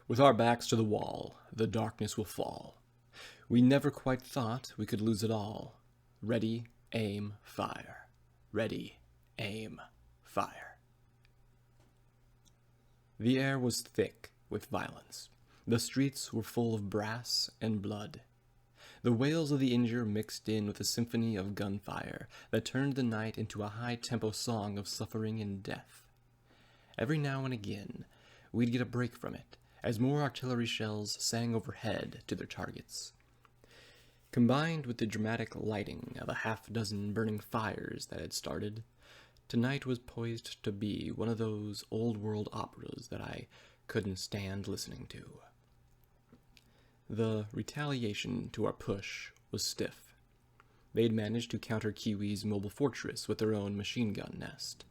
With our backs to the wall, the darkness will fall. We never quite thought we could lose it all. Ready, aim, fire. Ready, aim, fire. The air was thick with violence. The streets were full of brass and blood. The wails of the injured mixed in with a symphony of gunfire that turned the night into a high-tempo song of suffering and death. Every now and again, we'd get a break from it, as more artillery shells sang overhead to their targets. Combined with the dramatic lighting of a half-dozen burning fires that had started, tonight was poised to be one of those old-world operas that I couldn't stand listening to. The retaliation to our push was stiff. They'd managed to counter Kiwi's mobile fortress with their own machine gun nest.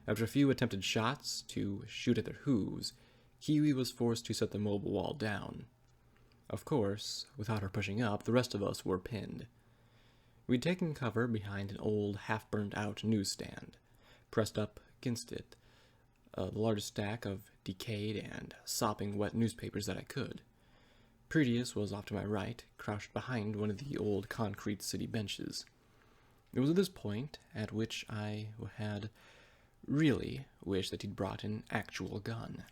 After a few attempted shots to shoot at their hooves, Kiwi was forced to set the mobile wall down. Of course, without her pushing up, the rest of us were pinned. We'd taken cover behind an old, half-burnt-out newsstand. Pressed up against it, the largest stack of decayed and sopping wet newspapers that I could. Proteus was off to my right, crouched behind one of the old concrete city benches. It was at this point at which I had really wished that he'd brought an actual gun.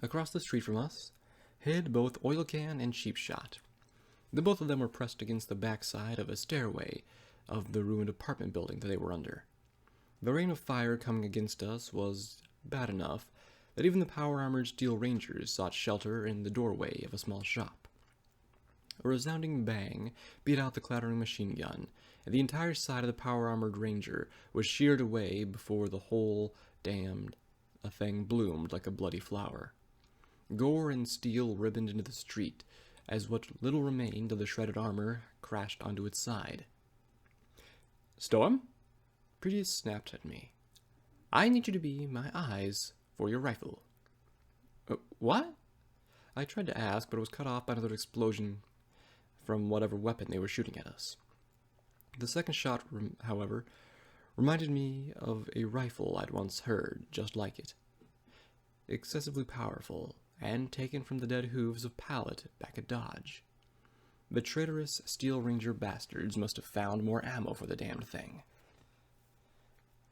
Across the street from us hid both oil can and cheap shot. The both of them were pressed against the backside of a stairway of the ruined apartment building that they were under. The rain of fire coming against us was bad enough that even the power-armored steel rangers sought shelter in the doorway of a small shop. A resounding bang beat out the clattering machine gun, and the entire side of the power-armored ranger was sheared away before the whole damned thing bloomed like a bloody flower. Gore and steel ribboned into the street as what little remained of the shredded armor crashed onto its side. "Storm?" Proteus snapped at me. "I need you to be my eyes for your rifle." What? I tried to ask, but it was cut off by another explosion from whatever weapon they were shooting at us. The second shot, however, reminded me of a rifle I'd once heard just like it. Excessively powerful, and taken from the dead hooves of Pallet back at Dodge. The traitorous Steel Ranger bastards must have found more ammo for the damned thing.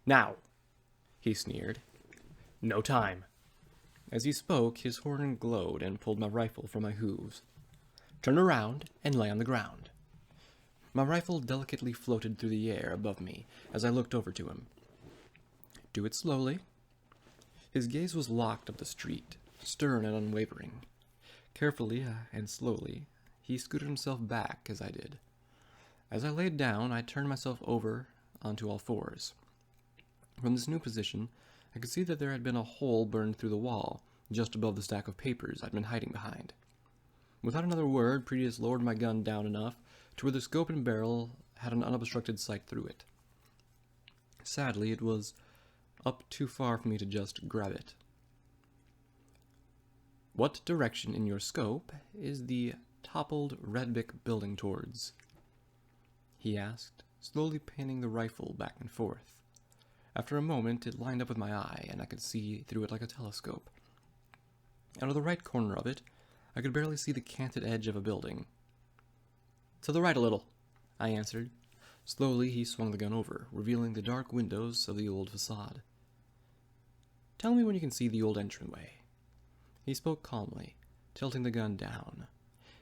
"Now," he sneered. "No time." As he spoke, his horn glowed and pulled my rifle from my hooves. "Turn around and lay on the ground." My rifle delicately floated through the air above me as I looked over to him. "Do it slowly." His gaze was locked up the street, stern and unwavering. Carefully and slowly, he scooted himself back as I did. As I laid down, I turned myself over onto all fours. From this new position, I could see that there had been a hole burned through the wall, just above the stack of papers I'd been hiding behind. Without another word, Proteus lowered my gun down enough to where the scope and barrel had an unobstructed sight through it. Sadly, it was up too far for me to just grab it. "What direction in your scope is the toppled red brick building towards?" he asked, slowly panning the rifle back and forth. After a moment, it lined up with my eye, and I could see through it like a telescope. Out of the right corner of it, I could barely see the canted edge of a building. "To the right a little," I answered. Slowly, he swung the gun over, revealing the dark windows of the old facade. "Tell me when you can see the old entranceway." He spoke calmly, tilting the gun down.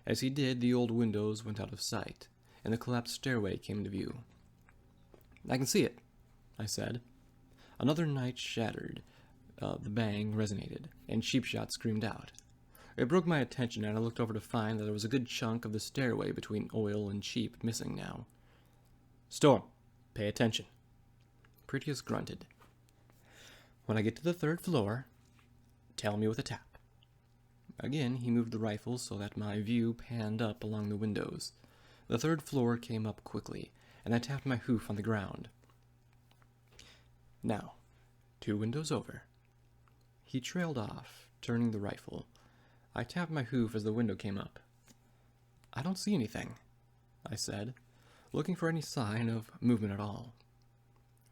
As he did, the old windows went out of sight, and the collapsed stairway came into view. "I can see it," I said. Another night shattered. The bang resonated, and Cheap Shot screamed out. It broke my attention, and I looked over to find that there was a good chunk of the stairway between Oil and Cheap missing now. "Storm, pay attention." Proteus grunted. "When I get to the third floor, tell me with a tap." Again, he moved the rifle so that my view panned up along the windows. The third floor came up quickly, and I tapped my hoof on the ground. "Now, 2 windows over." He trailed off, turning the rifle. I tapped my hoof as the window came up. "I don't see anything," I said, looking for any sign of movement at all.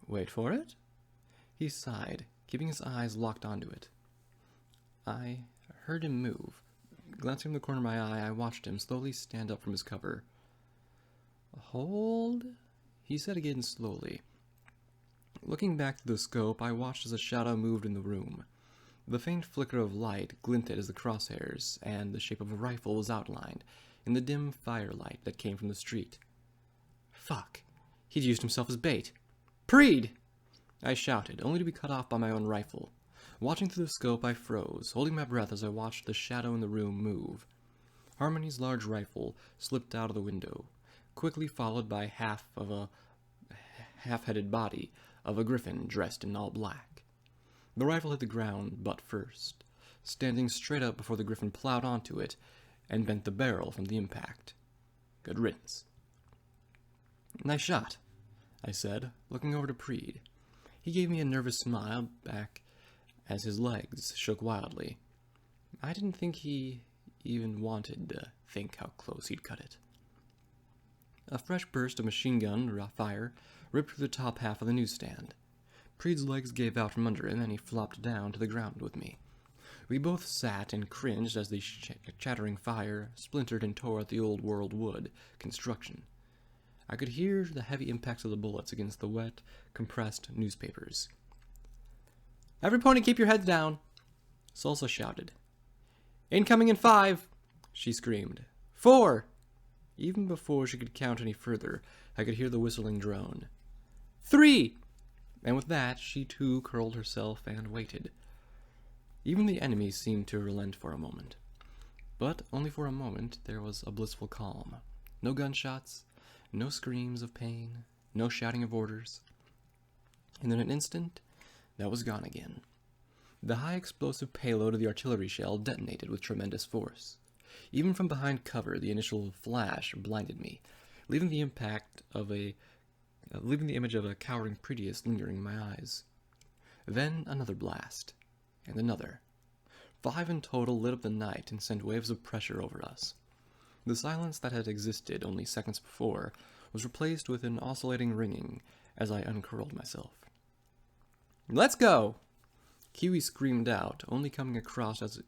"Wait for it?" He sighed, keeping his eyes locked onto it. I heard him move. Glancing from the corner of my eye, I watched him slowly stand up from his cover. "Hold," he said again slowly. Looking back through the scope, I watched as a shadow moved in the room. The faint flicker of light glinted as the crosshairs, and the shape of a rifle was outlined in the dim firelight that came from the street. Fuck! He'd used himself as bait. "Preed!" I shouted, only to be cut off by my own rifle. Watching through the scope, I froze, holding my breath as I watched the shadow in the room move. Harmony's large rifle slipped out of the window, quickly followed by half-headed body of a griffin dressed in all black. The rifle hit the ground butt first, standing straight up before the griffin plowed onto it and bent the barrel from the impact. Good riddance. "Nice shot," I said, looking over to Preed. He gave me a nervous smile back as his legs shook wildly. I didn't think he even wanted to think how close he'd cut it. A fresh burst of machine gun fire ripped through the top half of the newsstand. Preed's legs gave out from under him, and he flopped down to the ground with me. We both sat and cringed as the chattering fire splintered and tore at the old world wood construction. I could hear the heavy impacts of the bullets against the wet, compressed newspapers. "Every pony keep your heads down," Salsa shouted. "Incoming in 5, she screamed. 4! Even before she could count any further, I could hear the whistling drone. 3! And with that, she too curled herself and waited. Even the enemy seemed to relent for a moment. But only for a moment there was a blissful calm. No gunshots, no screams of pain, no shouting of orders. And in an instant, that was gone again. The high explosive payload of the artillery shell detonated with tremendous force. Even from behind cover, the initial flash blinded me, leaving the image of a cowering Proteus lingering in my eyes. Then another blast, and another. 5 in total lit up the night and sent waves of pressure over us. The silence that had existed only seconds before was replaced with an oscillating ringing as I uncurled myself. "Let's go!" Kiwi screamed out, only coming across as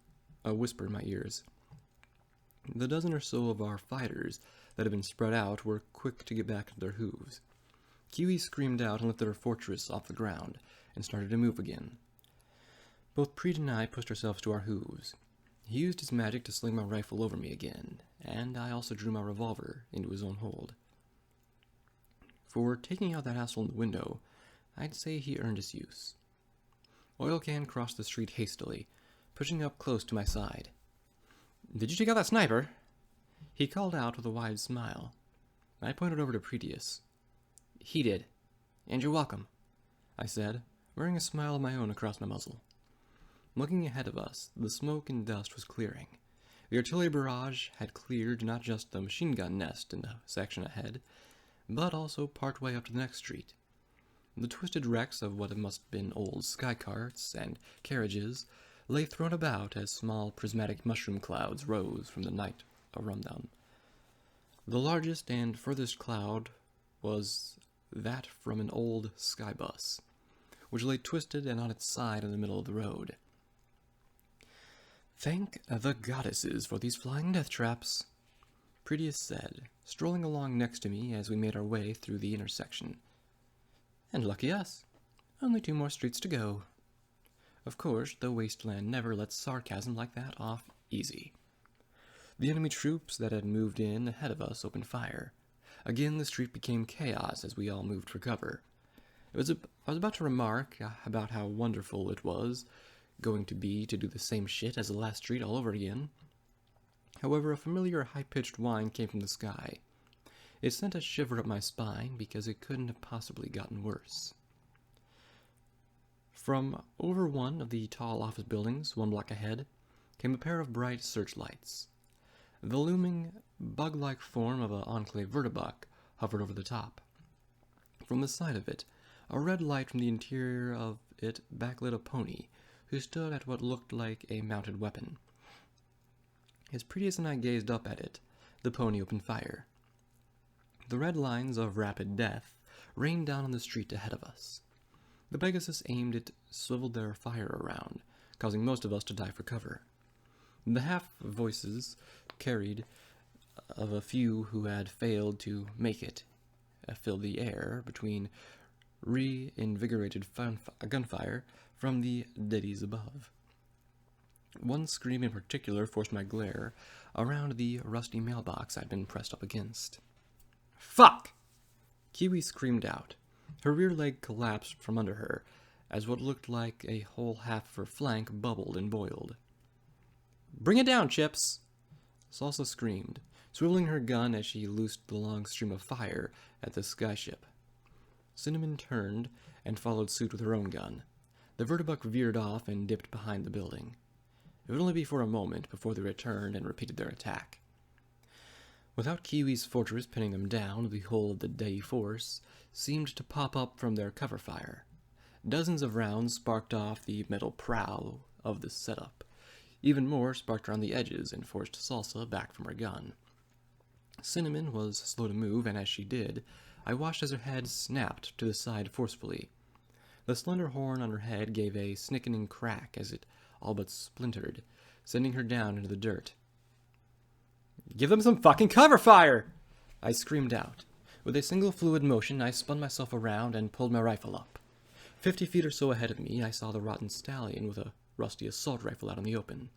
a whisper in my ears. The dozen or so of our fighters that had been spread out were quick to get back to their hooves. Kiwi screamed out and lifted her fortress off the ground and started to move again. Both Preet and I pushed ourselves to our hooves. He used his magic to sling my rifle over me again, and I also drew my revolver into his own hold. For taking out that asshole in the window, I'd say he earned his use. Oilcan crossed the street hastily, pushing up close to my side. "Did you take out that sniper?" He called out with a wide smile. I pointed over to Proteus. "He did. And you're welcome," I said, wearing a smile of my own across my muzzle. Looking ahead of us, the smoke and dust was clearing. The artillery barrage had cleared not just the machine gun nest in the section ahead, but also part way up to the next street. The twisted wrecks of what must have been old sky carts and carriages lay thrown about as small prismatic mushroom clouds rose from the night around them. The largest and furthest cloud was that from an old sky bus, which lay twisted and on its side in the middle of the road. "Thank the goddesses for these flying death traps," Proteus said, strolling along next to me as we made our way through the intersection. "And lucky us. Only 2 more streets to go." Of course, the wasteland never lets sarcasm like that off easy. The enemy troops that had moved in ahead of us opened fire. Again, the street became chaos as we all moved for cover. I was about to remark about how wonderful it was going to be to do the same shit as the last street all over again. However, a familiar high-pitched whine came from the sky. It sent a shiver up my spine because it couldn't have possibly gotten worse. From over one of the tall office buildings, 1 block ahead, came a pair of bright searchlights. The looming, bug-like form of an enclave vertibuck hovered over the top. From the side of it, a red light from the interior of it backlit a pony who stood at what looked like a mounted weapon. As Proteus and I gazed up at it, the pony opened fire. The red lines of rapid death rained down on the street ahead of us. The Pegasus aimed it, swiveled their fire around, causing most of us to dive for cover. The half-voices carried of a few who had failed to make it filled the air between reinvigorated gunfire from the ditties above. One scream in particular forced my glare around the rusty mailbox I'd been pressed up against. "Fuck!" Kiwi screamed out. Her rear leg collapsed from under her, as what looked like a whole half of her flank bubbled and boiled. "Bring it down, Chips!" Salsa screamed, swiveling her gun as she loosed the long stream of fire at the skyship. Cinnamon turned and followed suit with her own gun. The vertibuck veered off and dipped behind the building. It would only be for a moment before they returned and repeated their attack. Without Kiwi's fortress pinning them down, the whole of the Dei force seemed to pop up from their cover fire. Dozens of rounds sparked off the metal prow of the setup. Even more sparked around the edges and forced Salsa back from her gun. Cinnamon was slow to move, and as she did, I watched as her head snapped to the side forcefully. The slender horn on her head gave a sickening crack as it all but splintered, sending her down into the dirt. "Give them some fucking cover fire!" I screamed out. With a single fluid motion, I spun myself around and pulled my rifle up. 50 feet or so ahead of me, I saw the rotten stallion with a rusty assault rifle out in the open.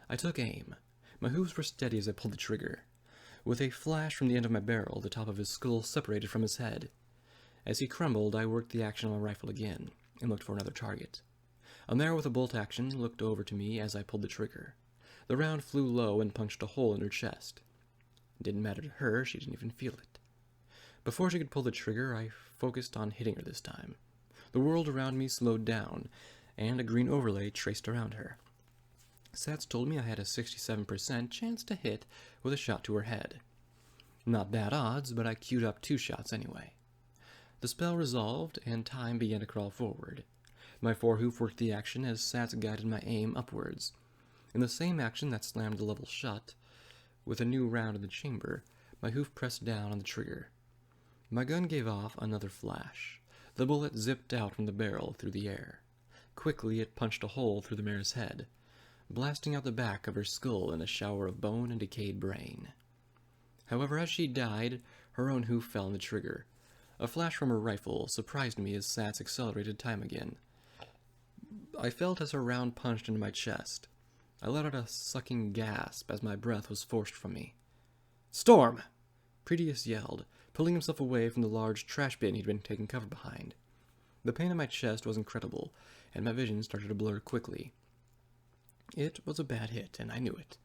I took aim. My hooves were steady as I pulled the trigger. With a flash from the end of my barrel, the top of his skull separated from his head. As he crumbled, I worked the action on my rifle again, and looked for another target. A mare with a bolt action looked over to me as I pulled the trigger. The round flew low and punched a hole in her chest. It didn't matter to her, she didn't even feel it. Before she could pull the trigger, I focused on hitting her this time. The world around me slowed down, and a green overlay traced around her. Sats told me I had a 67% chance to hit with a shot to her head. Not bad odds, but I queued up 2 shots anyway. The spell resolved, and time began to crawl forward. My forehoof worked the action as Sats guided my aim upwards. In the same action that slammed the level shut, with a new round in the chamber, my hoof pressed down on the trigger. My gun gave off another flash. The bullet zipped out from the barrel through the air. Quickly it punched a hole through the mare's head, blasting out the back of her skull in a shower of bone and decayed brain. However, as she died, her own hoof fell on the trigger. A flash from her rifle surprised me as Sats accelerated time again. I felt as her round punched into my chest. I let out a sucking gasp as my breath was forced from me. "Storm!" Pretius yelled, pulling himself away from the large trash bin he'd been taking cover behind. The pain in my chest was incredible, and my vision started to blur quickly. It was a bad hit, and I knew it.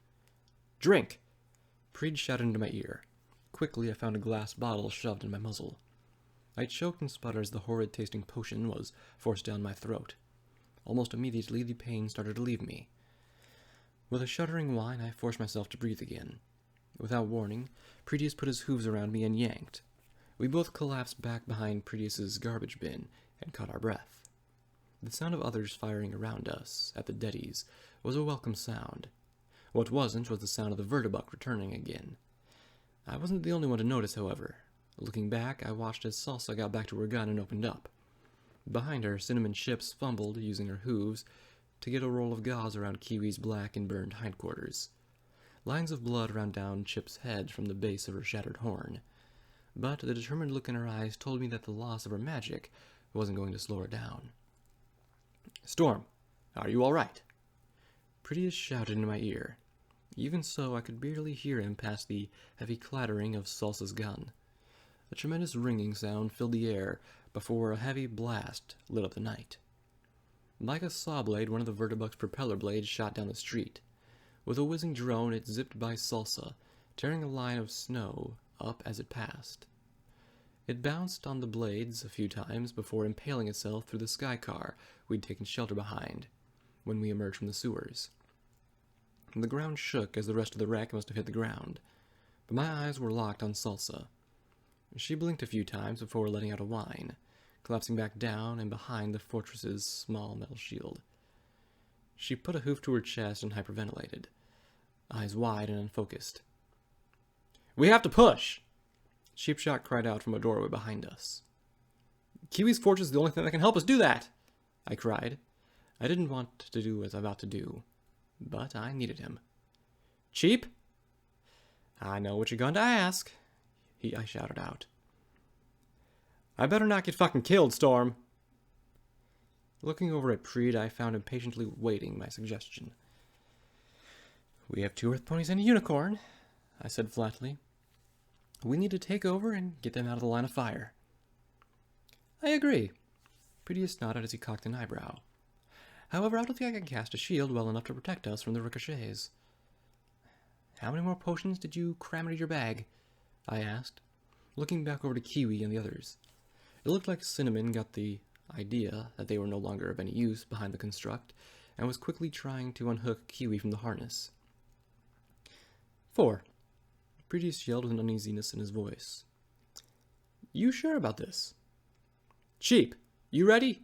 "Drink!" Preed shouted into my ear. Quickly, I found a glass bottle shoved in my muzzle. I choked and sputtered as the horrid-tasting potion was forced down my throat. Almost immediately, the pain started to leave me. With a shuddering whine, I forced myself to breathe again. Without warning, Pretius put his hooves around me and yanked. We both collapsed back behind Pretius's garbage bin and caught our breath. The sound of others firing around us, at the deadies, was a welcome sound. What wasn't was the sound of the vertibuck returning again. I wasn't the only one to notice, however. Looking back, I watched as Salsa got back to her gun and opened up. Behind her, Cinnamon Chips fumbled, using her hooves, to get a roll of gauze around Kiwi's black and burned hindquarters. Lines of blood ran down Chip's head from the base of her shattered horn. But the determined look in her eyes told me that the loss of her magic wasn't going to slow her down. "Storm, are you all right?" Pretius shouted into my ear. Even so, I could barely hear him past the heavy clattering of Salsa's gun. A tremendous ringing sound filled the air before a heavy blast lit up the night. Like a saw blade, one of the vertibuck's propeller blades shot down the street. With a whizzing drone, it zipped by Salsa, tearing a line of snow up as it passed. It bounced on the blades a few times before impaling itself through the sky car we'd taken shelter behind when we emerged from the sewers. The ground shook as the rest of the wreck must have hit the ground, but my eyes were locked on Salsa. She blinked a few times before letting out a whine, collapsing back down and behind the fortress's small metal shield. She put a hoof to her chest and hyperventilated, eyes wide and unfocused. "We have to push!" Sheepshot cried out from a doorway behind us. "Kiwi's fortress is the only thing that can help us do that!" I cried. I didn't want to do what I was about to do. but I needed him. Cheap? I know what you're going to ask, I shouted out. I better not get fucking killed, Storm. Looking over at Preed, I found him patiently waiting my suggestion. We have 2 Earth ponies and a unicorn, I said flatly. We need to take over and get them out of the line of fire. I agree. Preedius nodded as he cocked an eyebrow. However, I don't think I can cast a shield well enough to protect us from the ricochets. How many more potions did you cram into your bag? I asked, looking back over to Kiwi and the others. It looked like Cinnamon got the idea that they were no longer of any use behind the construct, and was quickly trying to unhook Kiwi from the harness. 4. Preedius yelled with an uneasiness in his voice. You sure about this? Cheap, you ready?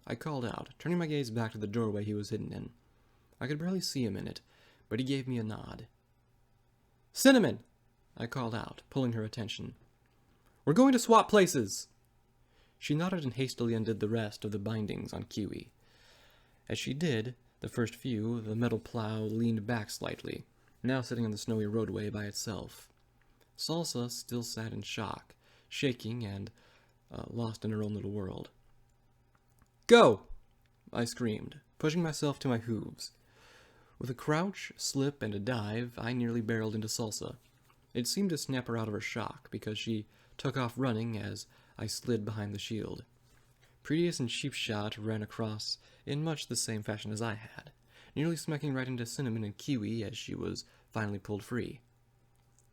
I called out, turning my gaze back to the doorway he was hidden in. I could barely see him in it, but he gave me a nod. Cinnamon, I called out, pulling her attention. We're going to swap places. She nodded and hastily undid the rest of the bindings on Kiwi. As she did, the first few, the metal plow leaned back slightly, now sitting on the snowy roadway by itself. Salsa still sat in shock, shaking and lost in her own little world. Go! I screamed, pushing myself to my hooves. With a crouch, slip, and a dive, I nearly barreled into Salsa. It seemed to snap her out of her shock, because she took off running as I slid behind the shield. Preedius and Sheepshot ran across in much the same fashion as I had, nearly smacking right into Cinnamon and Kiwi as she was finally pulled free.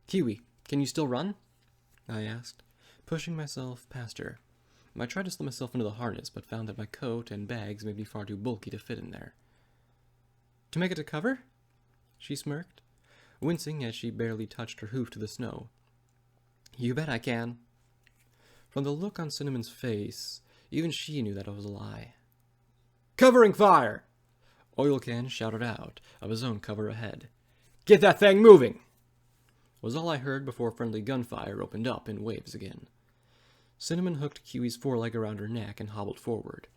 Kiwi, can you still run? I asked, pushing myself past her. I tried to slip myself into the harness, but found that my coat and bags made me far too bulky to fit in there. To make it to cover? She smirked, wincing as she barely touched her hoof to the snow. You bet I can. From the look on Cinnamon's face, even she knew that it was a lie. Covering fire! Oilcan shouted out of his own cover ahead. Get that thing moving! Was all I heard before friendly gunfire opened up in waves again. Cinnamon hooked Kiwi's foreleg around her neck and hobbled forward.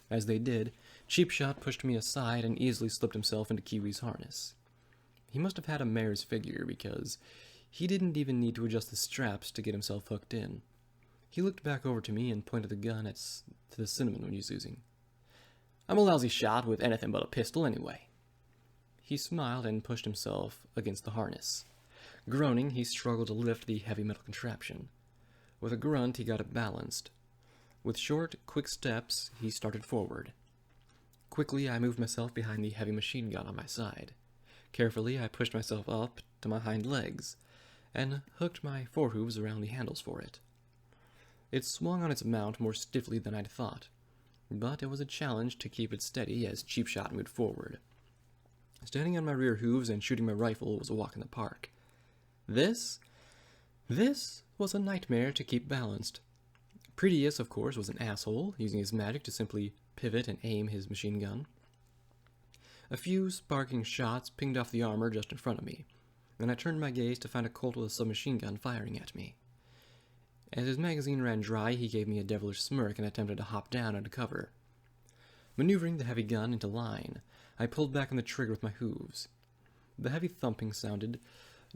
As they did, Cheapshot pushed me aside and easily slipped himself into Kiwi's harness. He must have had a mare's figure, because he didn't even need to adjust the straps to get himself hooked in. He looked back over to me and pointed the gun to the Cinnamon he was using. I'm a lousy shot with anything but a pistol anyway. He smiled and pushed himself against the harness. Groaning, he struggled to lift the heavy metal contraption. With a grunt, he got it balanced. With short, quick steps, he started forward. Quickly, I moved myself behind the heavy machine gun on my side. Carefully, I pushed myself up to my hind legs, and hooked my forehooves around the handles for it. It swung on its mount more stiffly than I'd thought, but it was a challenge to keep it steady as Cheapshot moved forward. Standing on my rear hooves and shooting my rifle was a walk in the park. This was a nightmare to keep balanced. Preedius, of course, was an asshole, using his magic to simply pivot and aim his machine gun. A few sparking shots pinged off the armor just in front of me, and I turned my gaze to find a Colt with a submachine gun firing at me. As his magazine ran dry, he gave me a devilish smirk and attempted to hop down under cover. Maneuvering the heavy gun into line, I pulled back on the trigger with my hooves. The heavy thumping sounded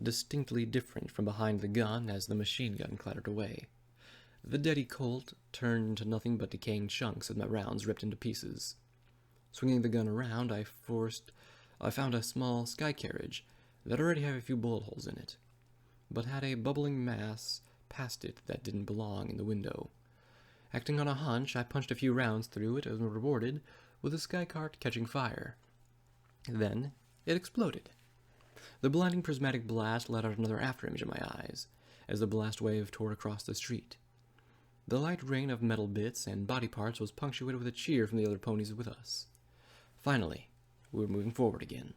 distinctly different from behind the gun as the machine gun clattered away. The deadly Colt turned into nothing but decaying chunks as my rounds ripped into pieces. Swinging the gun around, I found a small sky carriage that already had a few bullet holes in it, but had a bubbling mass past it that didn't belong in the window. Acting on a hunch, I punched a few rounds through it and was rewarded with the sky cart catching fire. Then it exploded. The blinding prismatic blast let out another afterimage in my eyes, as the blast wave tore across the street. The light rain of metal bits and body parts was punctuated with a cheer from the other ponies with us. Finally, we were moving forward again.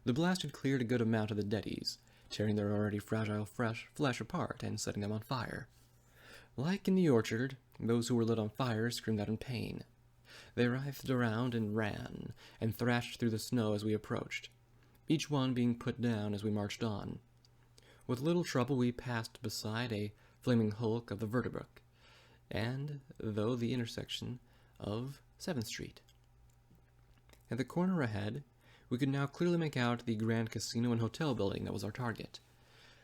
The blast had cleared a good amount of the deadies, tearing their already fragile flesh apart and setting them on fire. Like in the orchard, those who were lit on fire screamed out in pain. They writhed around and ran, and thrashed through the snow as we approached, each one being put down as we marched on. With little trouble we passed beside a flaming hulk of the Vertebrook, and though the intersection of 7th Street. At the corner ahead, We could now clearly make out the grand casino and hotel building that was our target.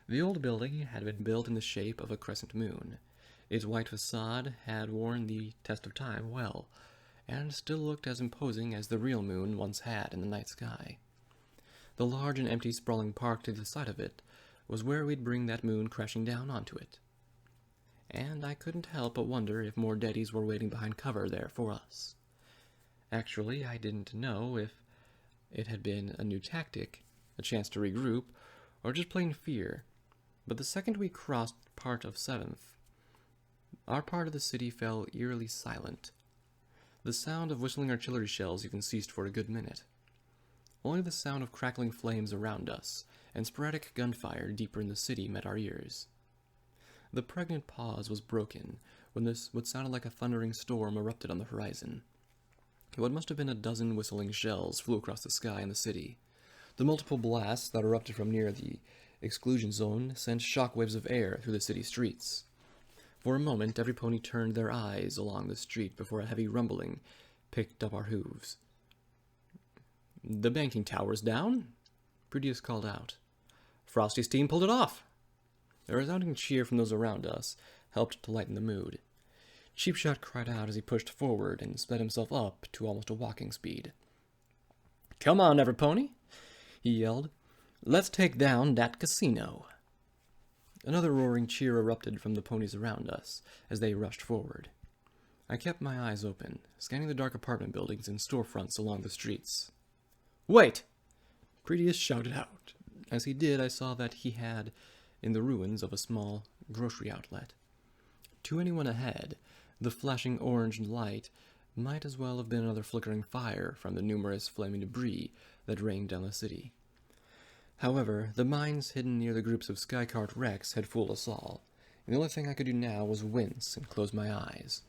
The old building had been built in the shape of a crescent moon. Its white facade had worn the test of time well, and still looked as imposing as the real moon once had in the night sky. The large and empty sprawling park to the side of it was where we'd bring that moon crashing down onto it. And I couldn't help but wonder if more deadies were waiting behind cover there for us. Actually, I didn't know if it had been a new tactic, a chance to regroup, or just plain fear. But the second we crossed part of 7th, our part of the city fell eerily silent. The sound of whistling artillery shells even ceased for a good minute. Only the sound of crackling flames around us and sporadic gunfire deeper in the city met our ears. The pregnant pause was broken when what sounded like a thundering storm erupted on the horizon. What must have been a dozen whistling shells flew across the sky in the city. The multiple blasts that erupted from near the exclusion zone sent shockwaves of air through the city streets. For a moment, every pony turned their eyes along the street before a heavy rumbling picked up our hooves. "The banking tower's down," Proteus called out. "Frosty's team pulled it off." A resounding cheer from those around us helped to lighten the mood. Cheapshot cried out as he pushed forward and sped himself up to almost a walking speed. "Come on, Everpony," he yelled. "Let's take down that casino." Another roaring cheer erupted from the ponies around us as they rushed forward. I kept my eyes open, scanning the dark apartment buildings and storefronts along the streets. "Wait!" Proteus shouted out. As he did, I saw that he had in the ruins of a small grocery outlet. To anyone ahead, the flashing orange light might as well have been another flickering fire from the numerous flaming debris that rained down the city. However, the mines hidden near the groups of skycart wrecks had fooled us all, and the only thing I could do now was wince and close my eyes.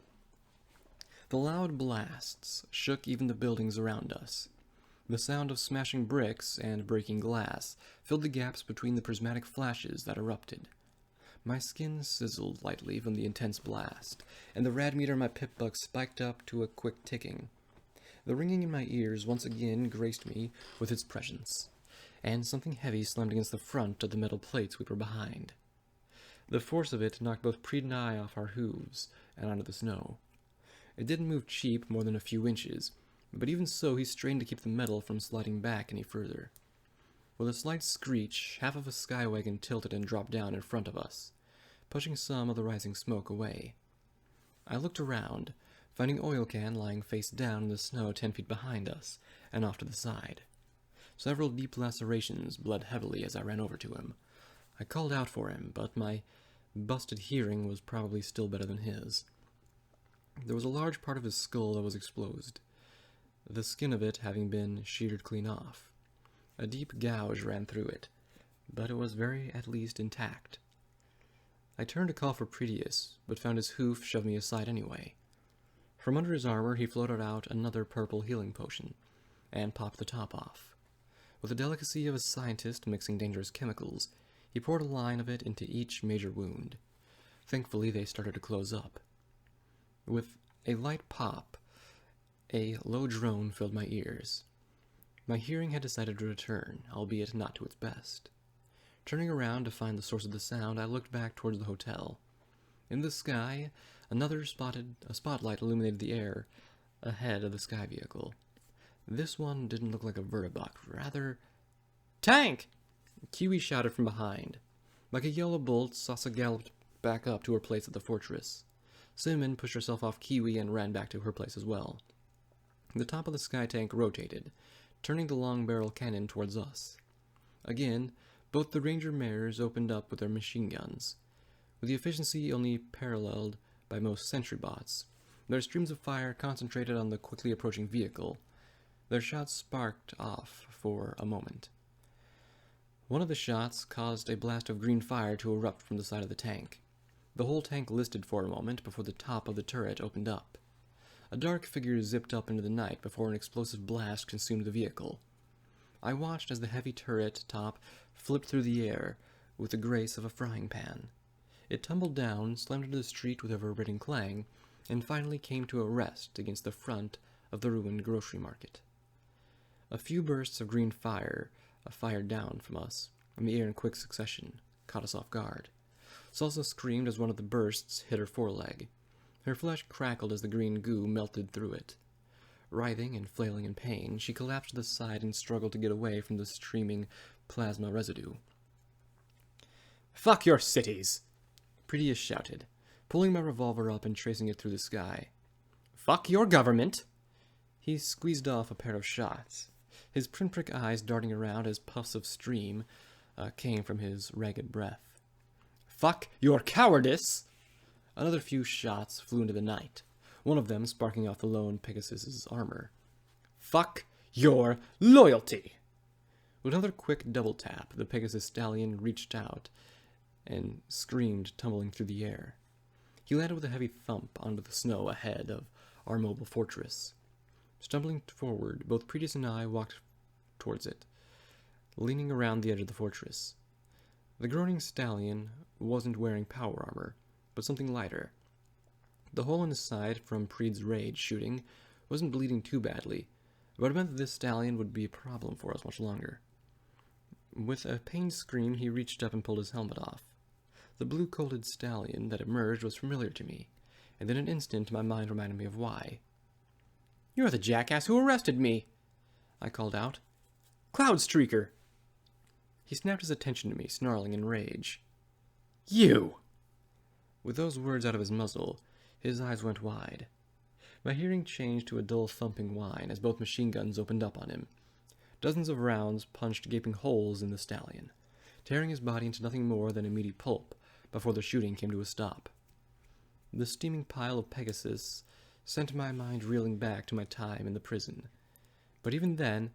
The loud blasts shook even the buildings around us. The sound of smashing bricks and breaking glass filled the gaps between the prismatic flashes that erupted. My skin sizzled lightly from the intense blast, and the rad meter in my pip-bug spiked up to a quick ticking. The ringing in my ears once again graced me with its presence, and something heavy slammed against the front of the metal plates we were behind. The force of it knocked both Preet and I off our hooves and onto the snow. It didn't move Cheap more than a few inches, but even so he strained to keep the metal from sliding back any further. With a slight screech, half of a skywagon tilted and dropped down in front of us, pushing some of the rising smoke away. I looked around, finding Oil Can lying face down in the snow 10 feet behind us and off to the side. Several deep lacerations bled heavily as I ran over to him. I called out for him, but my busted hearing was probably still better than his. There was a large part of his skull that was exposed, the skin of it having been sheared clean off. A deep gouge ran through it, but it was at least intact. I turned to call for Proteus, but found his hoof shoved me aside anyway. From under his armor he floated out another purple healing potion, and popped the top off. With the delicacy of a scientist mixing dangerous chemicals, he poured a line of it into each major wound. Thankfully they started to close up. With a light pop, a low drone filled my ears. My hearing had decided to return, albeit not to its best. Turning around to find the source of the sound, I looked back towards the hotel. In the sky, a spotlight illuminated the air ahead of the sky vehicle. This one didn't look like a vertibot, rather... "Tank!" Kiwi shouted from behind. Like a yellow bolt, Sasa galloped back up to her place at the fortress. Cinnamon pushed herself off Kiwi and ran back to her place as well. The top of the sky tank rotated, turning the long barrel cannon towards us. Again, both the ranger mares opened up with their machine guns. With the efficiency only paralleled by most sentry bots, their streams of fire concentrated on the quickly approaching vehicle. Their shots sparked off for a moment. One of the shots caused a blast of green fire to erupt from the side of the tank. The whole tank listed for a moment before the top of the turret opened up. A dark figure zipped up into the night before an explosive blast consumed the vehicle. I watched as the heavy turret top flipped through the air with the grace of a frying pan. It tumbled down, slammed into the street with a reverberating clang, and finally came to a rest against the front of the ruined grocery market. A few bursts of green fire fired down from us, from the air in quick succession, caught us off guard. Salsa screamed as one of the bursts hit her foreleg. Her flesh crackled as the green goo melted through it. Writhing and flailing in pain, she collapsed to the side and struggled to get away from the streaming plasma residue. "Fuck your cities!" Prettius shouted, pulling my revolver up and tracing it through the sky. "Fuck your government!" He squeezed off a pair of shots, his pinprick eyes darting around as puffs of steam came from his ragged breath. "Fuck your cowardice!" Another few shots flew into the night, one of them sparking off the lone Pegasus's armor. "Fuck your loyalty!" With another quick double tap, the Pegasus stallion reached out and screamed, tumbling through the air. He landed with a heavy thump onto the snow ahead of our mobile fortress. Stumbling forward, both Prettius and I walked towards it, leaning around the edge of the fortress. The groaning stallion wasn't wearing power armor, but something lighter. The hole in his side from Preed's rage shooting wasn't bleeding too badly, but it meant that this stallion would be a problem for us much longer. With a pained scream, he reached up and pulled his helmet off. The blue-coated stallion that emerged was familiar to me, and in an instant my mind reminded me of why. "You're the jackass who arrested me!" I called out. "Cloudstreaker!" He snapped his attention to me, snarling in rage. "You!" With those words out of his muzzle, his eyes went wide. My hearing changed to a dull thumping whine as both machine guns opened up on him. Dozens of rounds punched gaping holes in the stallion, tearing his body into nothing more than a meaty pulp before the shooting came to a stop. The steaming pile of Pegasus sent my mind reeling back to my time in the prison. But even then,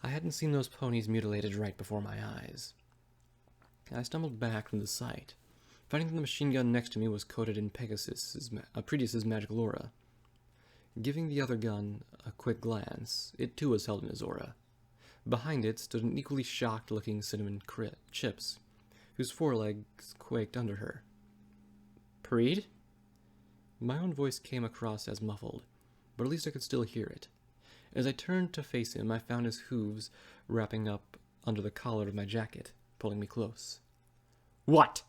I hadn't seen those ponies mutilated right before my eyes. I stumbled back from the sight, finding that the machine gun next to me was coated in Prettius's magical aura. Giving the other gun a quick glance, it too was held in his aura. Behind it stood an equally shocked-looking Cinnamon Chips, whose forelegs quaked under her. "Preed?" My own voice came across as muffled, but at least I could still hear it. As I turned to face him, I found his hooves wrapping up under the collar of my jacket, pulling me close. "What?"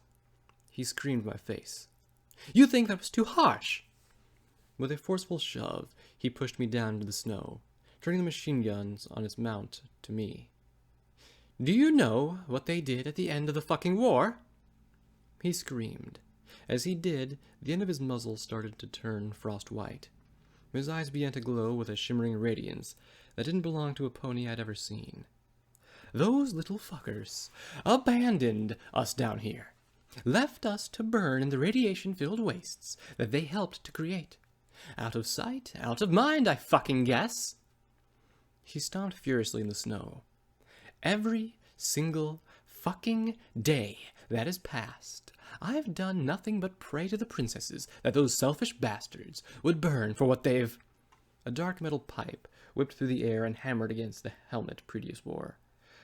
He screamed in my face. "You think that was too harsh?" With a forceful shove, he pushed me down into the snow, turning the machine guns on its mount to me. "Do you know what they did at the end of the fucking war?" He screamed. As he did, the end of his muzzle started to turn frost white. His eyes began to glow with a shimmering radiance that didn't belong to a pony I'd ever seen. "Those little fuckers abandoned us down here, left us to burn in the radiation-filled wastes that they helped to create. Out of sight, out of mind, I fucking guess." He stomped furiously in the snow. "Every single fucking day that has passed, I've done nothing but pray to the princesses that those selfish bastards would burn for what they've—" A dark metal pipe whipped through the air and hammered against the helmet Prettius wore.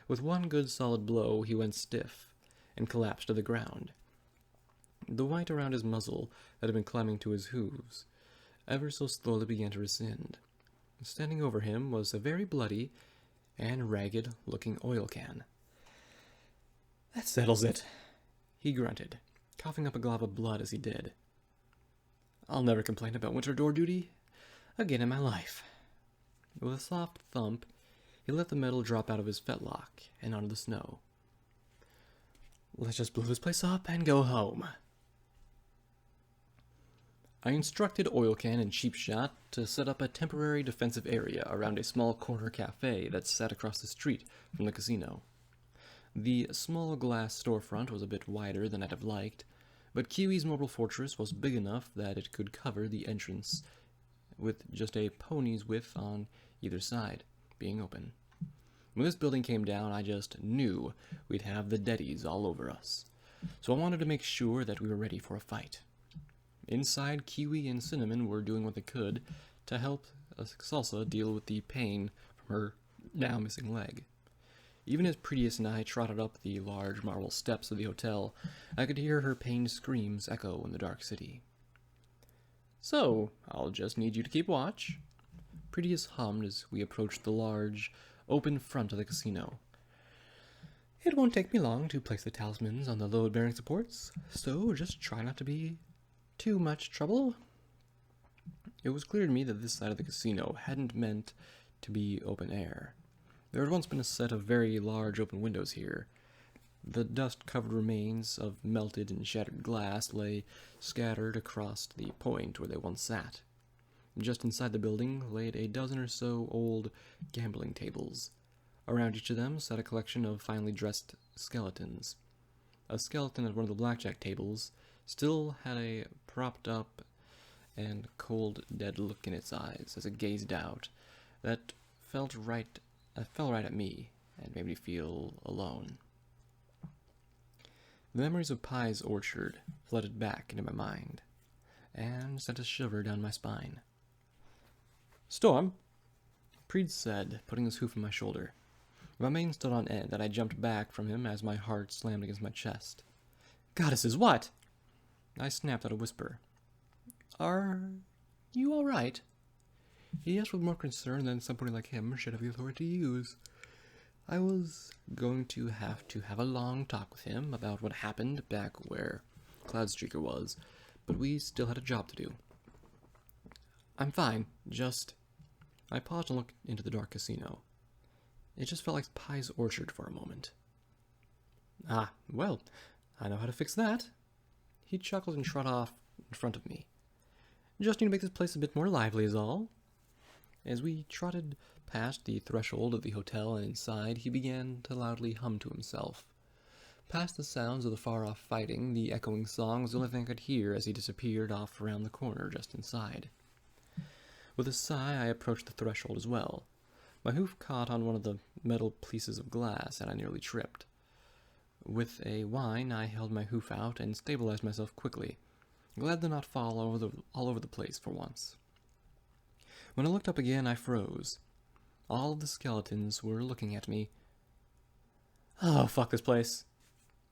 With one good solid blow, he went stiff and collapsed to the ground. The white around his muzzle that had been climbing to his hooves ever so slowly began to rescind. Standing over him was a very bloody and ragged-looking oil can. "That settles it," he grunted, coughing up a glob of blood as he did. "I'll never complain about winter door duty again in my life." With a soft thump, he let the metal drop out of his fetlock and onto the snow. "Let's just blow this place up and go home." I instructed Oilcan and Cheap Shot to set up a temporary defensive area around a small corner cafe that sat across the street from the casino. The small glass storefront was a bit wider than I'd have liked, but Kiwi's mobile fortress was big enough that it could cover the entrance with just a pony's width on either side, being open. When this building came down, I just knew we'd have the deadies all over us, so I wanted to make sure that we were ready for a fight. Inside, Kiwi and Cinnamon were doing what they could to help Salsa deal with the pain from her now missing leg. Even as Prettius and I trotted up the large marble steps of the hotel, I could hear her pained screams echo in the dark city. "So, I'll just need you to keep watch," Prettius hummed as we approached the large, open front of the casino. It won't take me long to place the talismans on the load-bearing supports, so just try not to be too much trouble. It was clear to me that this side of the casino hadn't meant to be open air. There had once been a set of very large open windows here. The dust-covered remains of melted and shattered glass lay scattered across the point where they once sat. Just inside the building laid a dozen or so old gambling tables. Around each of them sat a collection of finely dressed skeletons. A skeleton at one of the blackjack tables still had a propped up and cold, dead look in its eyes as it gazed out that fell right at me and made me feel alone. The memories of Pye's orchard flooded back into my mind and sent a shiver down my spine. "Storm," Preed said, putting his hoof on my shoulder. My mane stood on end, and I jumped back from him as my heart slammed against my chest. "Goddesses, what?" I snapped out a whisper. "Are you all right?" He asked with more concern than somebody like him should have the authority to use. I was going to have a long talk with him about what happened back where Cloudstreaker was, but we still had a job to do. "I'm fine, just..." I paused and looked into the dark casino. It just felt like Pye's orchard for a moment. "Ah, well, I know how to fix that." He chuckled and trotted off in front of me. "Just need to make this place a bit more lively is all." As we trotted past the threshold of the hotel and inside, he began to loudly hum to himself. Past the sounds of the far-off fighting, the echoing song was the only thing I could hear as he disappeared off around the corner just inside. With a sigh, I approached the threshold as well. My hoof caught on one of the metal pieces of glass, and I nearly tripped. With a whine, I held my hoof out and stabilized myself quickly, glad to not fall all over the place for once. When I looked up again, I froze. All of the skeletons were looking at me. "Oh, fuck this place,"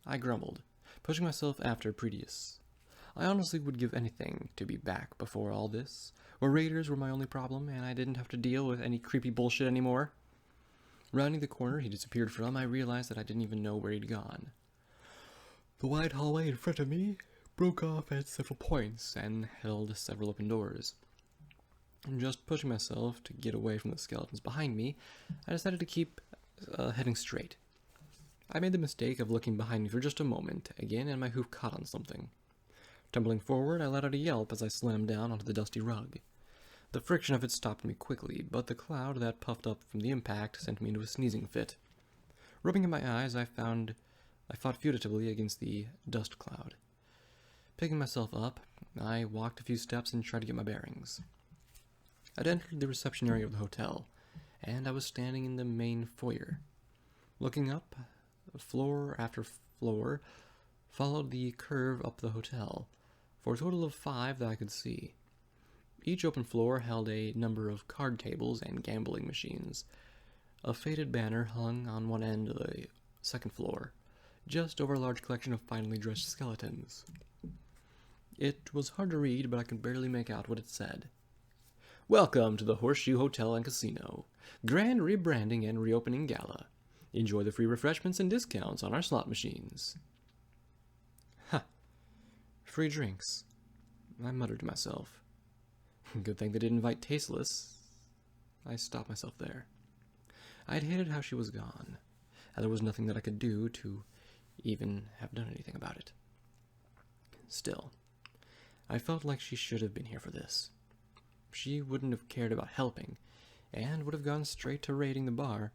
I grumbled, pushing myself after Pretius. I honestly would give anything to be back before all this, where raiders were my only problem, and I didn't have to deal with any creepy bullshit anymore. Rounding the corner he disappeared from, I realized that I didn't even know where he'd gone. The wide hallway in front of me broke off at several points and held several open doors. Just pushing myself to get away from the skeletons behind me, I decided to keep heading straight. I made the mistake of looking behind me for just a moment again, and my hoof caught on something. Tumbling forward, I let out a yelp as I slammed down onto the dusty rug. The friction of it stopped me quickly, but the cloud that puffed up from the impact sent me into a sneezing fit. Rubbing at my eyes, I fought fugitively against the dust cloud. Picking myself up, I walked a few steps and tried to get my bearings. I'd entered the reception area of the hotel, and I was standing in the main foyer. Looking up, floor after floor followed the curve up the hotel, for a total of 5 that I could see. Each open floor held a number of card tables and gambling machines. A faded banner hung on one end of the second floor, just over a large collection of finely dressed skeletons. It was hard to read, but I could barely make out what it said. "Welcome to the Horseshoe Hotel and Casino. Grand rebranding and reopening gala. Enjoy the free refreshments and discounts on our slot machines." Ha! Free drinks. I muttered to myself. Good thing they didn't invite Tasteless. I stopped myself there. I'd hated how she was gone, and there was nothing that I could do to even have done anything about it. Still, I felt like she should have been here for this. She wouldn't have cared about helping, and would have gone straight to raiding the bar.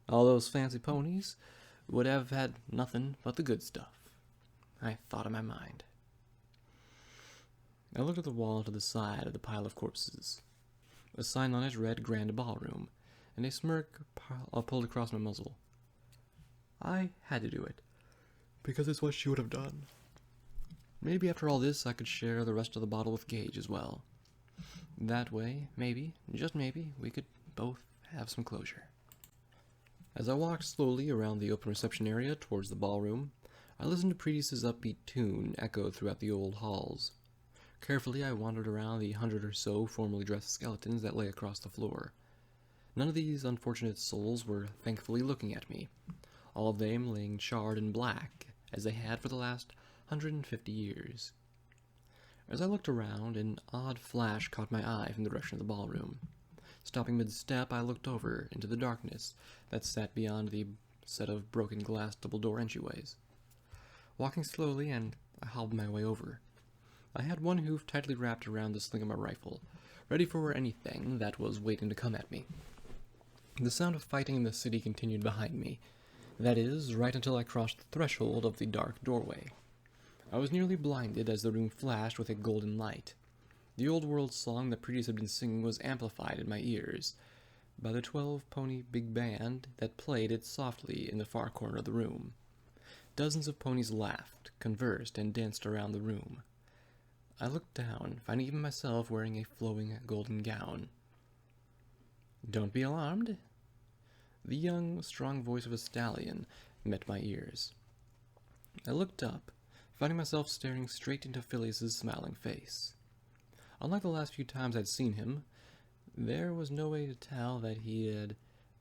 All those fancy ponies would have had nothing but the good stuff, I thought in my mind. I looked at the wall to the side of the pile of corpses. A sign on it read Grand Ballroom, and a smirk pulled across my muzzle. I had to do it, because it's what she would have done. Maybe after all this I could share the rest of the bottle with Gage as well. That way, maybe, just maybe, we could both have some closure. As I walked slowly around the open reception area towards the ballroom, I listened to Pretius's upbeat tune echoed throughout the old halls. Carefully I wandered around the 100 or so formally dressed skeletons that lay across the floor. None of these unfortunate souls were thankfully looking at me, all of them laying charred and black, as they had for the last 150 years. As I looked around, an odd flash caught my eye from the direction of the ballroom. Stopping mid-step, I looked over into the darkness that sat beyond the set of broken glass double-door entryways. Walking slowly, and I hobbled my way over. I had one hoof tightly wrapped around the sling of my rifle, ready for anything that was waiting to come at me. The sound of fighting in the city continued behind me. That is, right until I crossed the threshold of the dark doorway. I was nearly blinded as the room flashed with a golden light. The old world song that Previous had been singing was amplified in my ears by the 12-pony big band that played it softly in the far corner of the room. Dozens of ponies laughed, conversed, and danced around the room. I looked down, finding even myself wearing a flowing golden gown. "Don't be alarmed." The young, strong voice of a stallion met my ears. I looked up, finding myself staring straight into Phileas's smiling face. Unlike the last few times I'd seen him, there was no way to tell that he had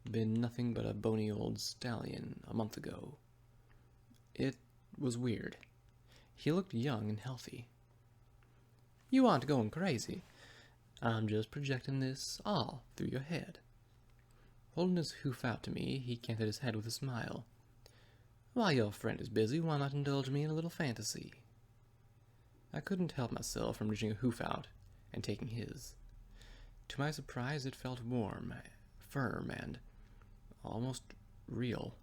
been nothing but a bony old stallion a month ago. It was weird. He looked young and healthy. "You aren't going crazy. I'm just projecting this all through your head." Holding his hoof out to me, he canted his head with a smile. "While your friend is busy, why not indulge me in a little fantasy?" I couldn't help myself from reaching a hoof out and taking his. To my surprise, it felt warm, firm, and almost real.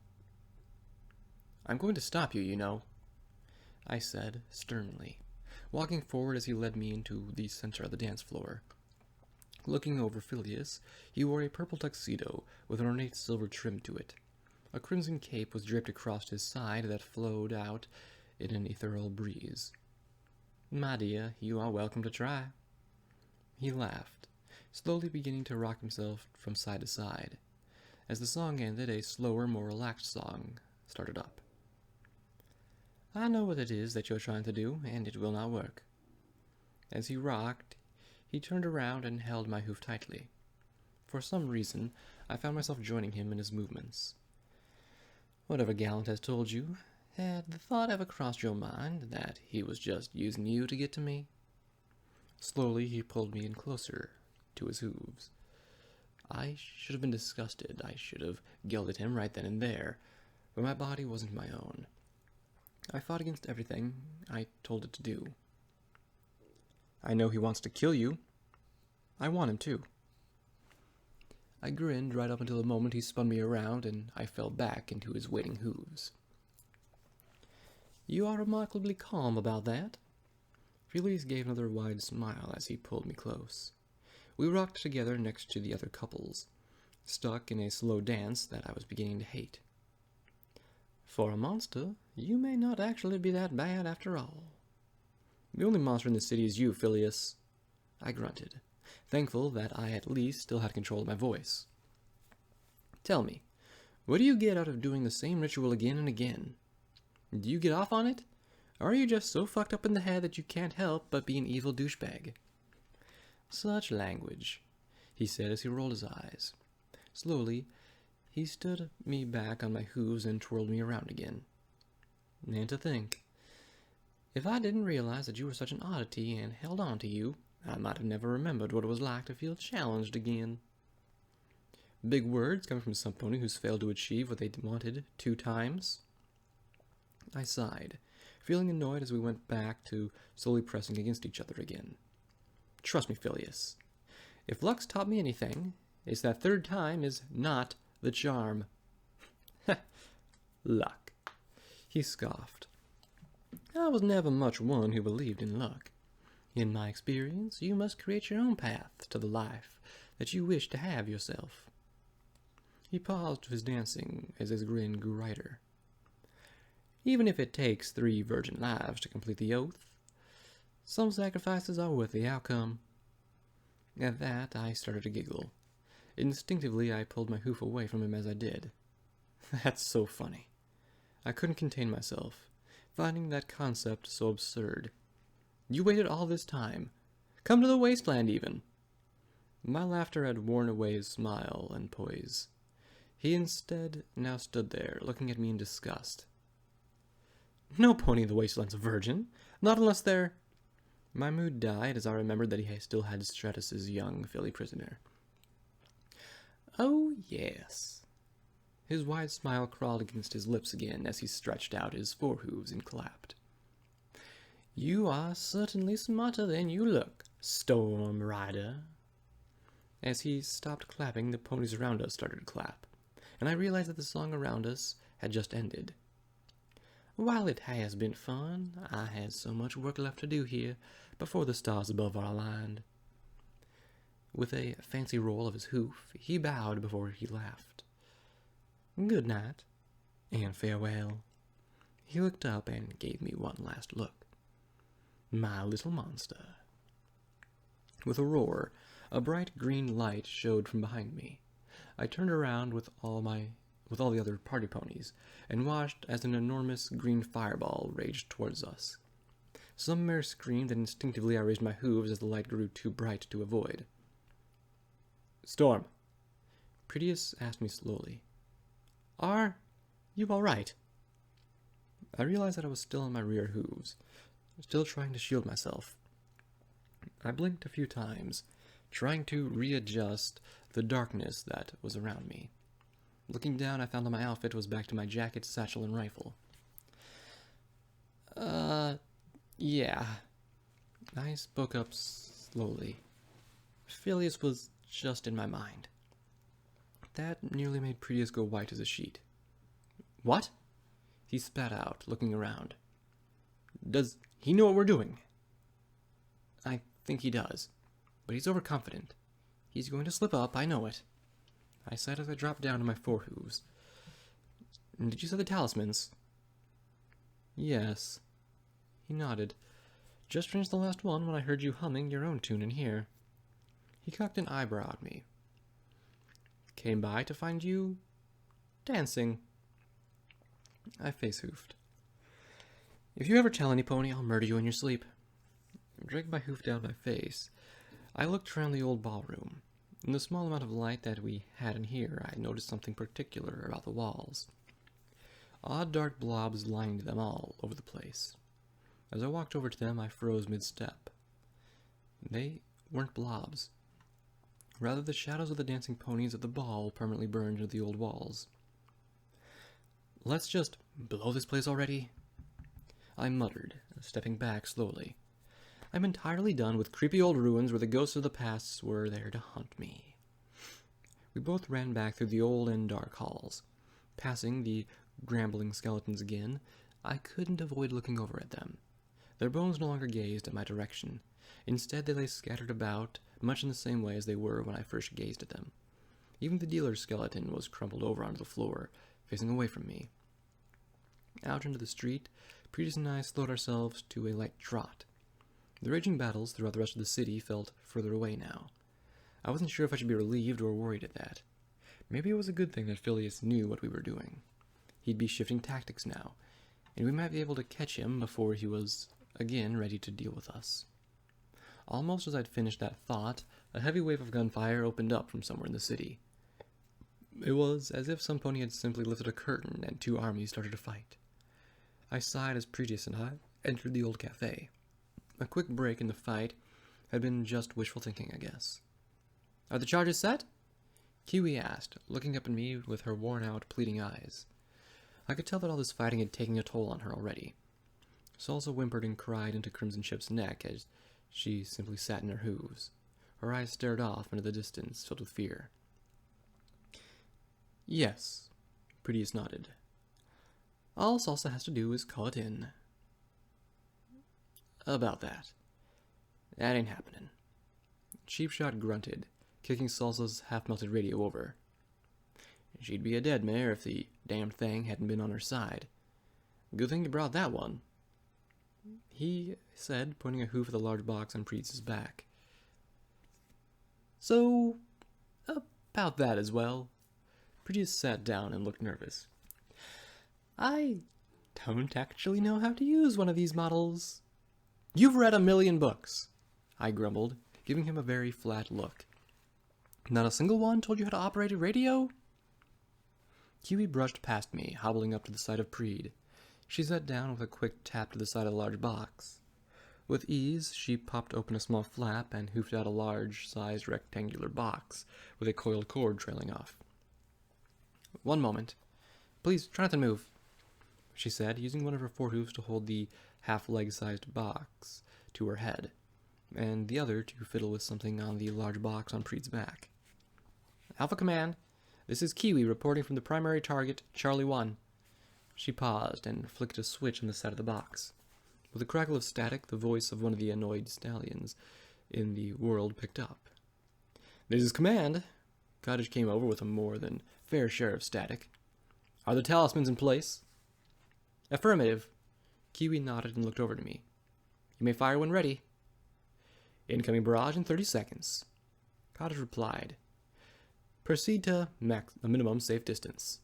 "I'm going to stop you, you know," I said sternly, walking forward as he led me into the center of the dance floor. Looking over Phileas, he wore a purple tuxedo with an ornate silver trim to it. A crimson cape was draped across his side that flowed out in an ethereal breeze. "My dear, you are welcome to try." He laughed, slowly beginning to rock himself from side to side. As the song ended, a slower, more relaxed song started up. "I know what it is that you're trying to do, and it will not work." As he rocked, he turned around and held my hoof tightly. For some reason, I found myself joining him in his movements. "Whatever Gallant has told you, had the thought ever crossed your mind that he was just using you to get to me?" Slowly, he pulled me in closer to his hooves. I should have been disgusted. I should have yelled at him right then and there, but my body wasn't my own. I fought against everything I told it to do. "I know he wants to kill you. I want him to." I grinned right up until the moment he spun me around and I fell back into his waiting hooves. "You are remarkably calm about that." Phileas gave another wide smile as he pulled me close. We rocked together next to the other couples, stuck in a slow dance that I was beginning to hate. "For a monster, you may not actually be that bad after all." "The only monster in the city is you, Phileas," I grunted, thankful that I at least still had control of my voice. "Tell me, what do you get out of doing the same ritual again and again? Do you get off on it? Or are you just so fucked up in the head that you can't help but be an evil douchebag?" "Such language," he said as he rolled his eyes. Slowly, he stood me back on my hooves and twirled me around again. "And to think, if I didn't realize that you were such an oddity and held on to you, I might have never remembered what it was like to feel challenged again." Big words coming from some pony who's failed to achieve what they wanted 2 times. I sighed, feeling annoyed as we went back to slowly pressing against each other again. "Trust me, Phileas. If luck's taught me anything, it's that 3rd time is not the charm." "Luck," he scoffed. "I was never much one who believed in luck. In my experience, you must create your own path to the life that you wish to have yourself." He paused his dancing as his grin grew wider. "Even if it takes 3 virgin lives to complete the oath, some sacrifices are worth the outcome." At that, I started to giggle. Instinctively, I pulled my hoof away from him as I did. "That's so funny." I couldn't contain myself, finding that concept so absurd. "You waited all this time. Come to the wasteland, even." My laughter had worn away his smile and poise. He instead now stood there, looking at me in disgust. No pony in the wasteland's a virgin, not unless they're... My mood died as I remembered that he still had Stratus's young filly prisoner. Oh, yes. His wide smile crawled against his lips again as he stretched out his forehooves and clapped. You are certainly smarter than you look, Storm Rider. As he stopped clapping, the ponies around us started to clap, and I realized that the song around us had just ended. While it has been fun, I had so much work left to do here before the stars above are aligned. With a fancy roll of his hoof, he bowed before he laughed. Good night, and farewell. He looked up and gave me one last look. My little monster. With a roar, a bright green light showed from behind me. I turned around with all the other party ponies, and watched as an enormous green fireball raged towards us. Some mare screamed, and instinctively I raised my hooves as the light grew too bright to avoid. Storm, Proteus asked me slowly. Are you all right? I realized that I was still on my rear hooves, still trying to shield myself. I blinked a few times, trying to readjust the darkness that was around me. Looking down, I found that my outfit was back to my jacket, satchel, and rifle. Yeah. I spoke up slowly. Phileas was just in my mind. That nearly made Proteus go white as a sheet. What? He spat out, looking around. Does he know what we're doing? I think he does, but he's overconfident. He's going to slip up, I know it. I said as I dropped down to my forehooves. Did you say the talismans? Yes. He nodded. Just finished the last one when I heard you humming your own tune in here. He cocked an eyebrow at me. Came by to find you dancing. I face-hoofed. If you ever tell any pony, I'll murder you in your sleep. I dragged my hoof down my face. I looked around the old ballroom. In the small amount of light that we had in here, I noticed something particular about the walls. Odd dark blobs lined them all over the place. As I walked over to them, I froze mid-step. They weren't blobs. Rather, the shadows of the dancing ponies at the ball permanently burned into the old walls. Let's just blow this place already, I muttered, stepping back slowly. I'm entirely done with creepy old ruins where the ghosts of the past were there to hunt me. We both ran back through the old and dark halls. Passing the grambling skeletons again, I couldn't avoid looking over at them. Their bones no longer gazed in my direction. Instead, they lay scattered about, much in the same way as they were when I first gazed at them. Even the dealer's skeleton was crumpled over onto the floor, facing away from me. Out into the street, Proteus and I slowed ourselves to a light trot. The raging battles throughout the rest of the city felt further away now. I wasn't sure if I should be relieved or worried at that. Maybe it was a good thing that Phileas knew what we were doing. He'd be shifting tactics now, and we might be able to catch him before he was again ready to deal with us. Almost as I'd finished that thought, a heavy wave of gunfire opened up from somewhere in the city. It was as if some pony had simply lifted a curtain and two armies started to fight. I sighed as Proteus and I entered the old cafe. A quick break in the fight had been just wishful thinking, I guess. Are the charges set? Kiwi asked, looking up at me with her worn-out, pleading eyes. I could tell that all this fighting had taken a toll on her already. Salsa whimpered and cried into Crimson Chip's neck as she simply sat in her hooves. Her eyes stared off into the distance, filled with fear. Yes, Proteus nodded. All Salsa has to do is call it in. About that. That ain't happening. Cheapshot grunted, kicking Salsa's half-melted radio over. She'd be a dead mare if the damned thing hadn't been on her side. Good thing you brought that one, he said, pointing a hoof at the large box on Proteus's back. So, about that as well. Proteus sat down and looked nervous. I don't actually know how to use one of these models. You've read 1,000,000 books, I grumbled, giving him a very flat look. Not a single one told you how to operate a radio? Kiwi brushed past me, hobbling up to the side of Preed. She sat down with a quick tap to the side of the large box. With ease, she popped open a small flap and hoofed out a large-sized rectangular box with a coiled cord trailing off. "One moment. Please, try not to move," she said, using one of her forehoofs to hold the half-leg-sized box to her head, and the other to fiddle with something on the large box on Preed's back. "Alpha Command, this is Kiwi reporting from the primary target, Charlie 1. She paused and flicked a switch on the side of the box. With a crackle of static, the voice of one of the annoyed stallions in the world picked up. "This is Command." Cottage came over with a more than fair share of static. "Are the talismans in place?" "Affirmative." Kiwi nodded and looked over to me. "You may fire when ready." "Incoming barrage in 30 seconds. Cottage replied. "Proceed to a minimum safe distance."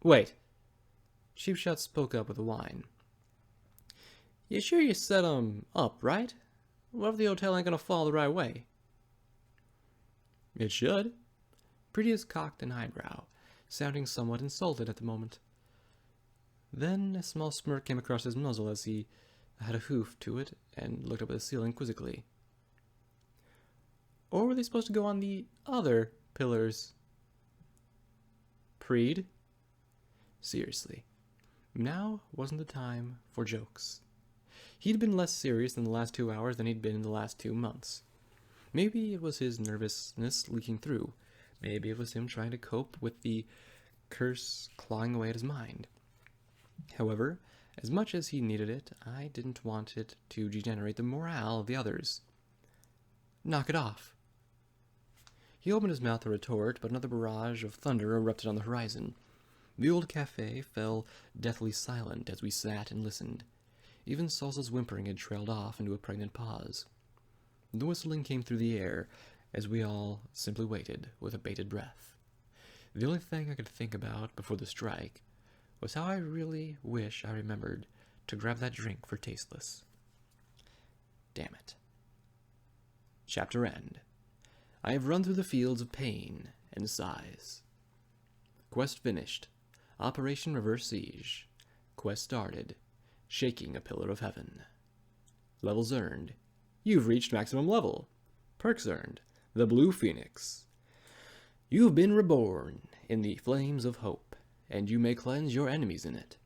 "Wait." Cheap Shot spoke up with a whine. "You sure you set 'em up, right? What if the hotel ain't gonna fall the right way?" "It should." Prettius cocked an eyebrow, sounding somewhat insulted at the moment. Then a small smirk came across his muzzle as he had a hoof to it and looked up at the ceiling quizzically. "Or were they supposed to go on the other pillars?" "Preed?" Seriously, now wasn't the time for jokes. He'd been less serious in the last 2 hours than he'd been in the last 2 months. Maybe it was his nervousness leaking through. Maybe it was him trying to cope with the curse clawing away at his mind. However, as much as he needed it, I didn't want it to degenerate the morale of the others. "Knock it off." He opened his mouth to retort, but another barrage of thunder erupted on the horizon. The old cafe fell deathly silent as we sat and listened. Even Salsa's whimpering had trailed off into a pregnant pause. The whistling came through the air as we all simply waited with a bated breath. The only thing I could think about before the strike was how I really wish I remembered to grab that drink for Tasteless. Damn it. Chapter end. I have run through the fields of pain and sighs. Quest finished. Operation Reverse Siege. Quest started. Shaking a pillar of heaven. Levels earned. You've reached maximum level. Perks earned. The Blue Phoenix. You've been reborn in the flames of hope, and you may cleanse your enemies in it.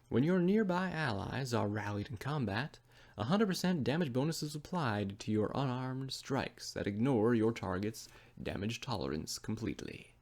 When your nearby allies are rallied in combat, 100% damage bonus is applied to your unarmed strikes that ignore your target's damage tolerance completely.